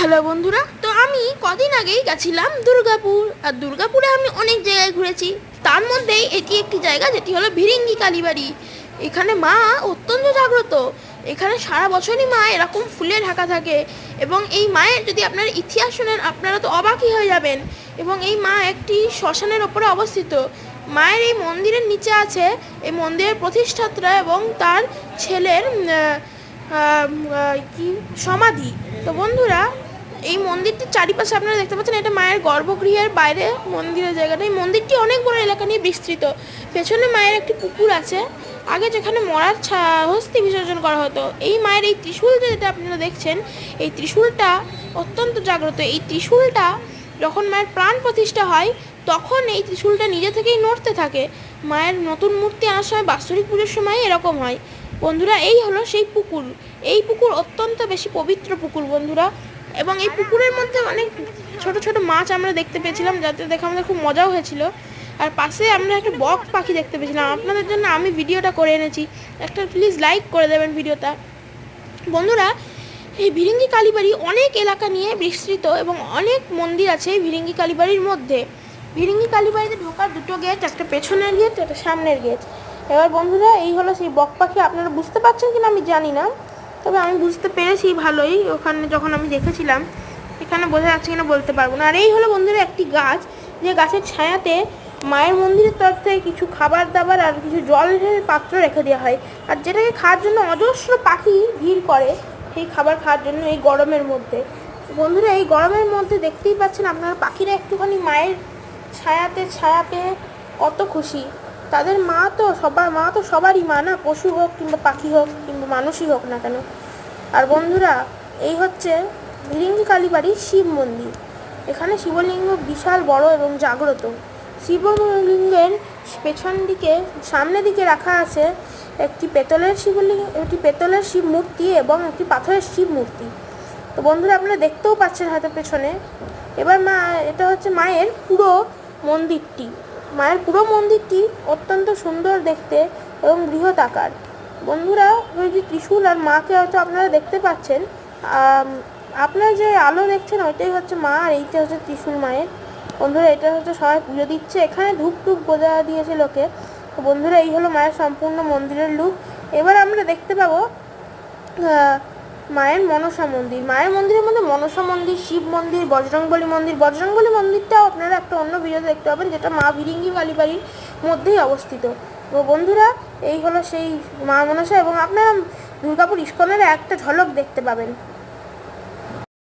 Hello বন্ধুরা, তো আমি কদিন আগেই গেছিলাম দুর্গাপুর। আর দুর্গাপুরে আমি অনেক জায়গায় ঘুরেছি। তার মধ্যেই এটি একটি জায়গা যেটি হলো ভিরিঙ্গি কালীবাড়ি। এখানে মা অত্যন্ত জাগ্রত। এখানে সারা বছরই মা এরকম ফুলে ঢাকা থাকে। এবং এই মায়ের যদি আপনারা ইতিহাস শোনেন আপনারা তো অবাকই হয়ে যাবেন। এবং এই মা একটি শ্মশানের ওপরে অবস্থিত। মায়ের এই মন্দিরের নিচে আছে এই মন্দিরের প্রতিষ্ঠাতা এবং তার ছেলের কি সমাধি। তো বন্ধুরা, এই মন্দিরটির চারিপাশে আপনারা দেখতে পাচ্ছেন এটা মায়ের গর্ভগৃহের বাইরে মন্দিরের জায়গাটা। এই মন্দিরটি অনেক বড় এলাকা নিয়ে বিস্তৃত। পেছনে মায়ের একটি পুকুর আছে, আগে যেখানে মরার হস্তি বিসর্জন করা হতো। এই মায়ের এই ত্রিশূল যেটা আপনারা দেখছেন, এই ত্রিশূলটা অত্যন্ত জাগ্রত। এই ত্রিশূলটা যখন মায়ের প্রাণ প্রতিষ্ঠা হয় তখন এই ত্রিশূলটা নিজে থেকেই নড়তে থাকে। মায়ের নতুন মূর্তি আনার সময় বাৎসরিক পুজোর সময় এরকম হয়। বন্ধুরা, এই হলো সেই পুকুর। এই পুকুর অত্যন্ত বেশি পবিত্র পুকুর বন্ধুরা। এবং এই পুকুরের মধ্যে অনেক ছোট ছোট মাছ আমরা দেখতে পেয়েছিলাম, যাতে দেখে আমাদের খুব মজাও হয়েছিল। আর পাশে আমরা একটা বক পাখি দেখতে পেয়েছিলাম। আপনাদের জন্য আমি ভিডিওটা করে এনেছি, একটা প্লিজ লাইক করে দেবেন ভিডিওটা। বন্ধুরা, এই ভিরিঙ্গি কালীবাড়ি অনেক এলাকা নিয়ে বিস্তৃত এবং অনেক মন্দির আছে এই ভিরিঙ্গি কালীবাড়ির মধ্যে। ভিরিঙ্গি কালীবাড়িতে ঢোকার দুটো গেট, একটা পেছনের গেট, একটা সামনের গেট। এবার বন্ধুরা, এই হলো সেই বক পাখি। আপনারা বুঝতে পারছেন কিনা আমি জানি না, তবে আমি বুঝতে পেরেছি ভালোই ওখানে যখন আমি দেখেছিলাম। এখানে বোঝা যাচ্ছে কিনা বলতে পারবো না। আর এই হলো বন্ধুরা একটি গাছ, যে গাছের ছায়াতে মায়ের মন্দিরের তরফ থেকে কিছু খাবার দাবার আর কিছু জলের পাত্র রেখে দেওয়া হয়। আর যেটাকে খাওয়ার জন্য অজস্র পাখি ভিড় করে সেই খাবার খাওয়ার জন্য এই গরমের মধ্যে। বন্ধুরা, এই গরমের মধ্যে দেখতেই পাচ্ছেন আপনারা পাখিরা একটুখানি মায়ের ছায়া পেয়ে কত খুশি। তাদের মা তো সবারই মা না, পশু হোক কিংবা পাখি হোক কিংবা মানুষই হোক না কেন। আর বন্ধুরা, এই হচ্ছে ভিরিঙ্গি কালীবাড়ির শিব মন্দির। এখানে শিবলিঙ্গ বিশাল বড় এবং জাগ্রত। শিবলিঙ্গের পেছন দিকে সামনের দিকে রাখা আছে একটি পেতলের শিবলিঙ্গ, একটি পেতলের শিব মূর্তি এবং একটি পাথরের শিব মূর্তি। তো বন্ধুরা, আপনারা দেখতেও পাচ্ছেন হয়তো পেছনে। এবার এটা হচ্ছে মায়ের পুরো মন্দিরটি। মায়ের পুরো মন্দিরটি অত্যন্ত সুন্দর দেখতে এবং বৃহৎ আকার। বন্ধুরা, ওই যে ত্রিশূল আর মাকে হয়তো আপনারা দেখতে পাচ্ছেন। আপনারা যে আলো দেখছেন ওইটাই হচ্ছে মা, আর এইটা হচ্ছে ত্রিশূল মায়ের। বন্ধুরা, এটা হচ্ছে সবাই পুজো দিচ্ছে। এখানে ধূপ বোঝা দিয়েছে লোকে। তো বন্ধুরা, এই হলো মায়ের সম্পূর্ণ মন্দিরের লুক। এবার আমরা দেখতে পাবো মায়ের মনসা মন্দির। মায়ের মন্দিরের মধ্যে মনসা মন্দির, শিব মন্দির, বজরংবলী মন্দির। বজরংবলী মন্দিরটাও আপনারা একটা অন্য ভিডিওতে দেখতে পাবেন, যেটা মা ভিরিঙ্গি কালীবাড়ির মধ্যেই অবস্থিত। তো বন্ধুরা, এই হলো সেই মা মনসা, এবং আপনারা দুর্গাপুর ইস্কনের একটা ঝলক দেখতে পাবেন।